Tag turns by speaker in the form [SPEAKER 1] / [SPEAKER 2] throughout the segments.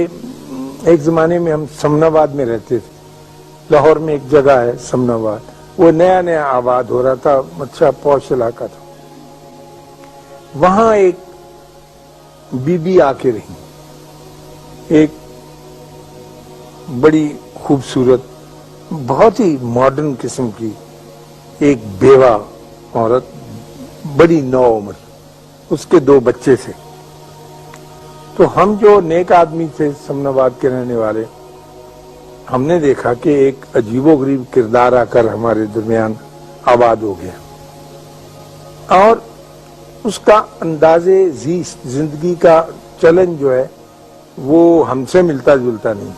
[SPEAKER 1] ایک زمانے میں ہم سمناباد میں رہتے تھے. لاہور میں ایک جگہ ہے سمناباد, وہ نیا نیا آباد ہو رہا تھا, اچھا پوش علاقہ تھا. وہاں ایک بی بی آ کے رہی, ایک بڑی خوبصورت, بہت ہی ماڈرن قسم کی ایک بیوہ عورت, بڑی نو عمر, اس کے 2 بچے تھے. تو ہم جو نیک آدمی تھے سمناباد کے رہنے والے, ہم نے دیکھا کہ ایک عجیب و غریب کردار آ کر ہمارے درمیان آباد ہو گیا, اور اس کا انداز زندگی کا چلن جو ہے وہ ہم سے ملتا جلتا نہیں,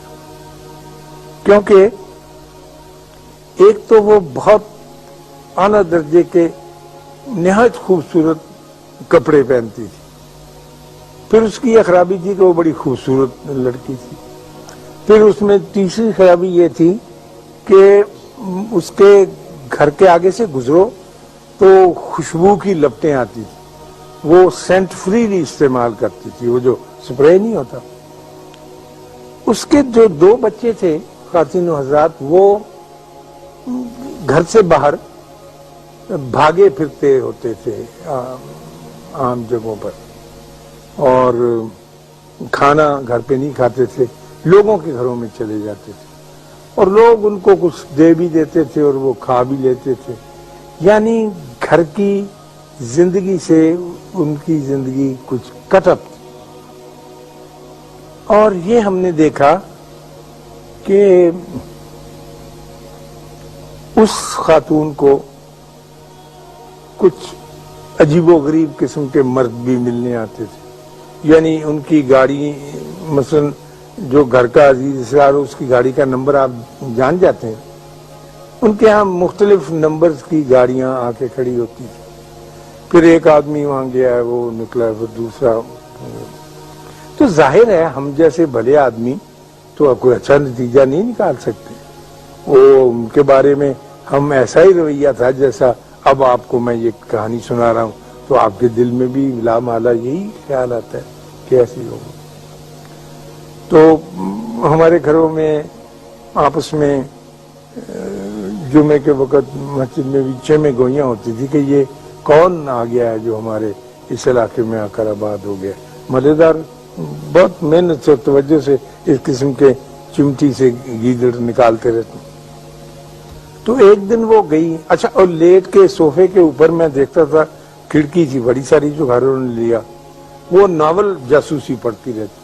[SPEAKER 1] کیونکہ ایک تو وہ بہت اعلیٰ درجے کے نہایت خوبصورت کپڑے پہنتی تھی. پھر اس کی یہ خرابی تھی کہ وہ بڑی خوبصورت لڑکی تھی. پھر اس میں تیسری خرابی یہ تھی کہ اس کے گھر کے آگے سے گزرو تو خوشبو کی لپٹیں آتی تھی. وہ سینٹ فریلی استعمال کرتی تھی, وہ جو سپرے نہیں ہوتا. اس کے جو 2 بچے تھے خواتین و حضرات, وہ گھر سے باہر بھاگے پھرتے ہوتے تھے عام جگہوں پر, اور کھانا گھر پہ نہیں کھاتے تھے, لوگوں کے گھروں میں چلے جاتے تھے, اور لوگ ان کو کچھ دے بھی دیتے تھے اور وہ کھا بھی لیتے تھے. یعنی گھر کی زندگی سے ان کی زندگی کچھ کٹ اپ تھی. اور یہ ہم نے دیکھا کہ اس خاتون کو کچھ عجیب و غریب قسم کے مرد بھی ملنے آتے تھے. یعنی ان کی گاڑی, مثلا جو گھر کا عزیز اسرار, اس کی گاڑی کا نمبر آپ جان جاتے ہیں, ان کے ہاں مختلف نمبرز کی گاڑیاں آ کے کھڑی ہوتی تھی. پھر ایک آدمی وہاں گیا ہے, وہ نکلا, پھر دوسرا. تو ظاہر ہے ہم جیسے بھلے آدمی تو کوئی اچھا نتیجہ نہیں نکال سکتے. وہ ان کے بارے میں ہم ایسا ہی رویہ تھا جیسا اب آپ کو میں یہ کہانی سنا رہا ہوں, تو آپ کے دل میں بھی لا مالا یہی خیال آتا ہے کہ ایسی ہوگی. تو ہمارے گھروں میں آپس میں جمعے کے وقت مسجد میں بھی 6 گوئیاں ہوتی تھی کہ یہ کون آ گیا ہے جو ہمارے اس علاقے میں آ کر آباد ہو گیا. مزیدار, بہت محنت سے توجہ سے اس قسم کے چمٹی سے گیدڑ نکالتے رہتے. تو ایک دن وہ گئی, اچھا, اور لیٹ کے صوفے کے اوپر میں دیکھتا تھا, کھڑکی تھی بڑی ساری جو گھروں نے لیا, وہ ناول جاسوسی پڑھتی رہتی.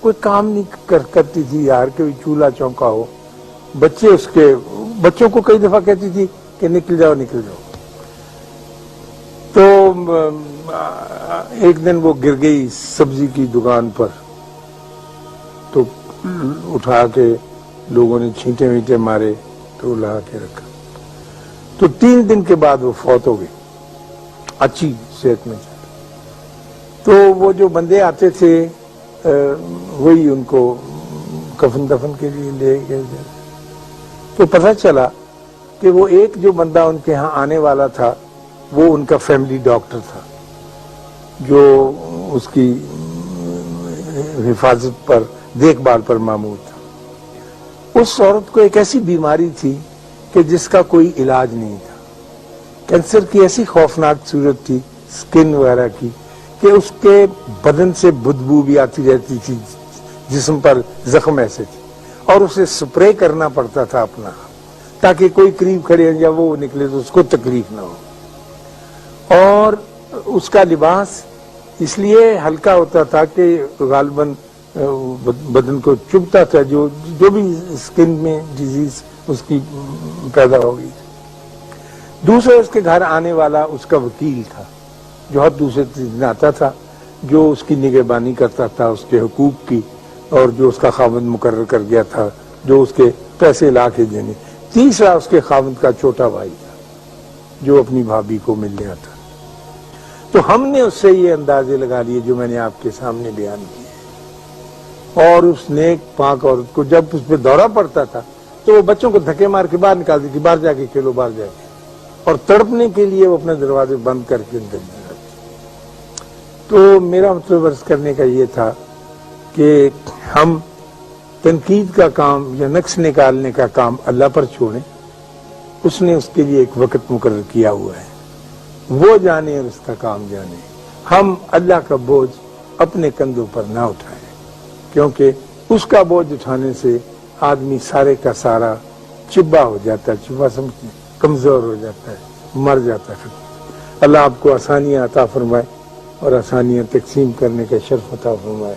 [SPEAKER 1] کوئی کام نہیں کرتی تھی یار, کہ چولہا چونکا ہو. بچے اس کے بچوں کو کئی دفعہ کہتی تھی کہ نکل جاؤ نکل جاؤ. تو ایک دن وہ گر گئی سبزی کی دکان پر, تو اٹھا کے لوگوں نے چھینٹے وینٹے مارے تو لا کے رکھا. تو 3 دن کے بعد وہ فوت ہو گئی, اچھی صحت میں. تو وہ جو بندے آتے تھے وہی ان کو کفن دفن کے لیے لے گئے. تو پتہ چلا کہ وہ ایک جو بندہ ان کے ہاں آنے والا تھا وہ ان کا فیملی ڈاکٹر تھا, جو اس کی حفاظت پر, دیکھ بھال پر مامور تھا. اس عورت کو ایک ایسی بیماری تھی کہ جس کا کوئی علاج نہیں تھا. کینسر کی ایسی خوفناک صورت تھی سکن وغیرہ کی کہ اس کے بدن سے بدبو بھی آتی رہتی تھی, جسم پر زخم ایسے تھے, اور اسے سپرے کرنا پڑتا تھا اپنا, تاکہ کوئی قریب کھڑے یا وہ نکلے تو اس کو تکلیف نہ ہو. اور اس کا لباس اس لیے ہلکا ہوتا تھا کہ غالباً بدن کو چبھتا تھا, جو بھی سکن میں ڈیزیز اس کی پیدا ہو گئی. دوسرا اس کے گھر آنے والا اس کا وکیل تھا, جو ہر دوسرے دن آتا تھا, جو اس کی نگہبانی کرتا تھا اس کے حقوق کی, اور جو اس کا خاوند مقرر کر گیا تھا جو اس کے پیسے لا کے دینے. تیسرا اس کے خاوند کا چھوٹا بھائی تھا جو اپنی بھابھی کو ملنے آتا. تو ہم نے اس سے یہ اندازے لگا لیے جو میں نے آپ کے سامنے بیان کیے, اور اس نیک پاک عورت کو جب اس پہ دورہ پڑتا تھا تو وہ بچوں کو دھکے مار کے باہر نکال دیتی, باہر جا کے کھیلو, باہر جا کے, اور تڑپنے کے لیے وہ اپنے دروازے بند کر کے اندر جاتی. تو میرا مطلب عرض کرنے کا یہ تھا کہ ہم تنقید کا کام یا نقص نکالنے کا کام اللہ پر چھوڑیں. اس نے اس کے لیے ایک وقت مقرر کیا ہوا ہے، وہ جانے اور اس کا کام جانے. ہم اللہ کا بوجھ اپنے کندھوں پر نہ اٹھائیں، کیونکہ اس کا بوجھ اٹھانے سے آدمی سارے کا سارا چبا ہو جاتا ہے، چبا سمجھتے ہیں، کمزور ہو جاتا ہے، مر جاتا ہے. اللہ آپ کو آسانیاں عطا فرمائے اور آسانیاں تقسیم کرنے کا شرف عطا فرمائے.